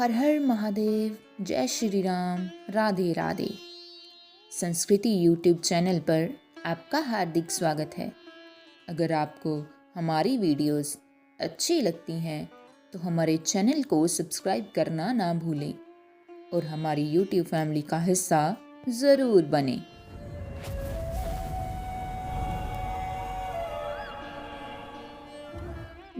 हर हर महादेव, जय श्री राम, राधे राधे। संस्कृति YouTube channel पर आपका हार्दिक स्वागत है। अगर आपको हमारी वीडियोस अच्छी लगती हैं तो हमारे चैनल को सब्सक्राइब करना ना भूलें और हमारी यूट्यूब फैमिली का हिस्सा ज़रूर बने।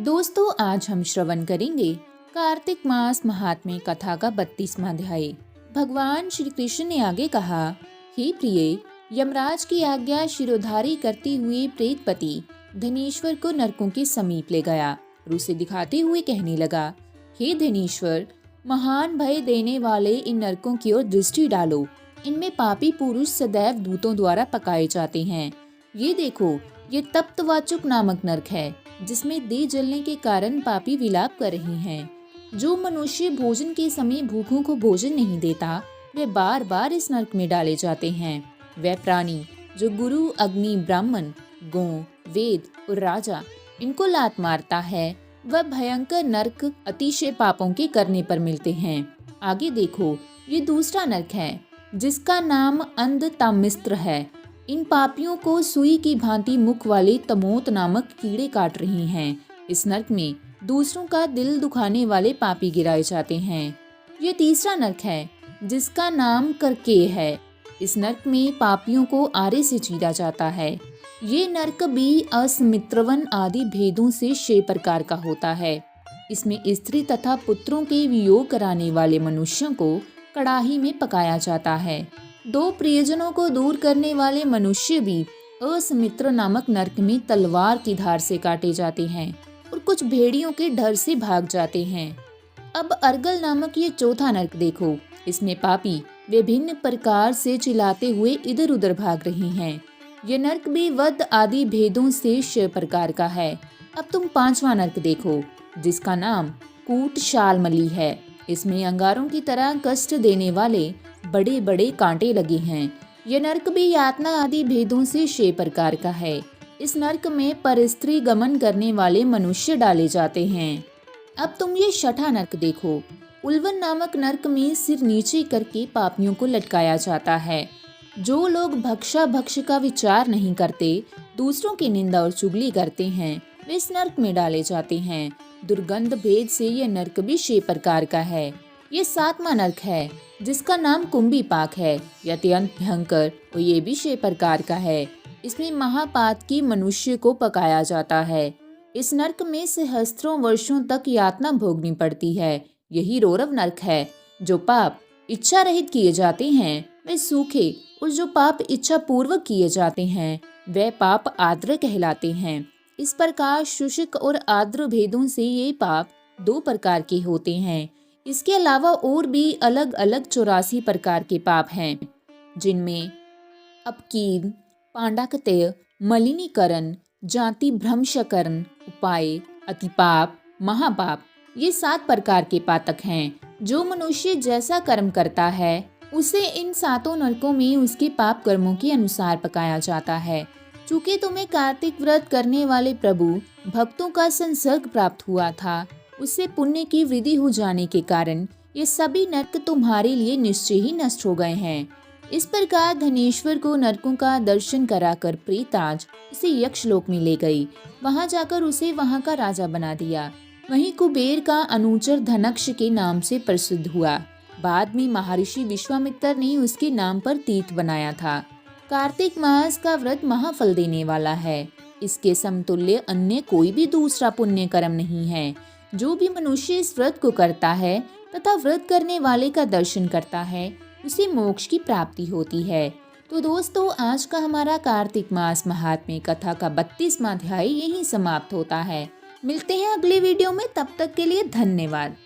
दोस्तों, आज हम श्रवण करेंगे कार्तिक मास महात्म्य कथा का 32वां अध्याय। भगवान श्री कृष्ण ने आगे कहा, हे प्रिय, यमराज की आज्ञा शिरोधारी करते हुए प्रेतपति धनेश्वर को नरकों के समीप ले गया और उसे दिखाते हुए कहने लगा, हे धनेश्वर, महान भय देने वाले इन नरकों की ओर दृष्टि डालो। इनमें पापी पुरुष सदैव दूतों द्वारा पकाए जाते हैं। ये देखो, ये तप्तवाचुक नामक नरक है, जिसमें देह जलने के कारण पापी विलाप कर रहे हैं। जो मनुष्य भोजन के समय भूखों को भोजन नहीं देता, वे बार बार इस नरक में डाले जाते हैं। वह प्राणी जो गुरु, अग्नि, ब्राह्मण, गौ, वेद और राजा इनको लात मारता है, वह भयंकर नरक अतिशय पापों के करने पर मिलते हैं। आगे देखो, ये दूसरा नरक है जिसका नाम अंधतामिस्त्र है। इन पापियों को सुई की भांति मुख वाले तमोत नामक कीड़े काट रहे हैं। इस नरक में दूसरों का दिल दुखाने वाले पापी गिराए जाते हैं। ये तीसरा नरक है जिसका नाम करकेय है। इस नरक में पापियों को आरे से चीरा जाता है। ये नरक भी असमित्रवन आदि भेदों से 6 प्रकार का होता है। इसमें स्त्री तथा पुत्रों के वियोग कराने वाले मनुष्यों को कड़ाही में पकाया जाता है। 2 प्रियजनों को दूर करने वाले मनुष्य भी असमित्र नामक नरक में तलवार की धार से काटे जाते हैं और कुछ भेड़ियों के डर से भाग जाते हैं। अब अर्गल नामक ये चौथा नरक देखो। इसमें पापी विभिन्न प्रकार से चिल्लाते हुए इधर उधर भाग रहे हैं। यह नरक भी वध आदि भेदों से 6 प्रकार का है। अब तुम 5वां नरक देखो, जिसका नाम कूटशालमली है। इसमें अंगारों की तरह कष्ट देने वाले बड़े बड़े कांटे लगे हैं। यह नरक भी यातना आदि भेदों से 6 प्रकार का है। इस नरक में परस्त्री गमन करने वाले मनुष्य डाले जाते हैं। अब तुम ये 6ठा नरक देखो। उल्वन नामक नरक में सिर नीचे करके पापियों को लटकाया जाता है। जो लोग भक्षा भक्ष का विचार नहीं करते, दूसरों की निंदा और चुगली करते हैं, वे इस नरक में डाले जाते हैं। दुर्गंध भेद से यह नरक भी 6 प्रकार का है। ये 7वां नरक है जिसका नाम कुंभी पाक है। यह अत्यंत भयंकर और ये भी 6 प्रकार का है। इसमें महापात की मनुष्य को पकाया जाता है। इस नरक में सहस्त्रों वर्षों तक यातना भोगनी पड़ती है। यही रौरव नरक है। जो पाप इच्छा रहित किए जाते हैं वे सूखे, और जो पाप इच्छा पूर्वक किए जाते हैं वे पाप आर्द्र कहलाते हैं। इस प्रकार शुष्क और आर्द्र भेदों से ये पाप 2 प्रकार के होते हैं। इसके अलावा और भी अलग अलग 84 प्रकार के पाप हैं, जिनमें अपकीन, पांडाकतेय, मलिनीकरण, जाति भ्रंशकरण, उपाय, अतिपाप, महापाप, ये 7 प्रकार के पातक हैं। जो मनुष्य जैसा कर्म करता है उसे इन 7 नरकों में उसके पाप कर्मों के अनुसार पकाया जाता है। चूँकि तुम्हें कार्तिक व्रत करने वाले प्रभु भक्तों का संसर्ग प्राप्त हुआ था, उससे पुण्य की वृद्धि हो जाने के कारण ये सभी नरक तुम्हारे लिए निश्चय ही नष्ट हो गए हैं। इस प्रकार धनेश्वर को नरकों का दर्शन कराकर प्रेताज उसे यक्षलोक में ले गई। वहां जाकर उसे वहां का राजा बना दिया। वहीं कुबेर का अनुचर धनक्ष के नाम से प्रसिद्ध हुआ। बाद में महर्षि विश्वामित्र ने उसके नाम पर तीर्थ बनाया था। कार्तिक मास का व्रत महाफल देने वाला है। इसके समतुल्य अन्य कोई भी दूसरा पुण्य कर्म नहीं है। जो भी मनुष्य इस व्रत को करता है तथा व्रत करने वाले का दर्शन करता है, उसे मोक्ष की प्राप्ति होती है। तो दोस्तों, आज का हमारा कार्तिक मास महात्म्य कथा का 32वां अध्याय यहीं समाप्त होता है। मिलते हैं अगले वीडियो में, तब तक के लिए धन्यवाद।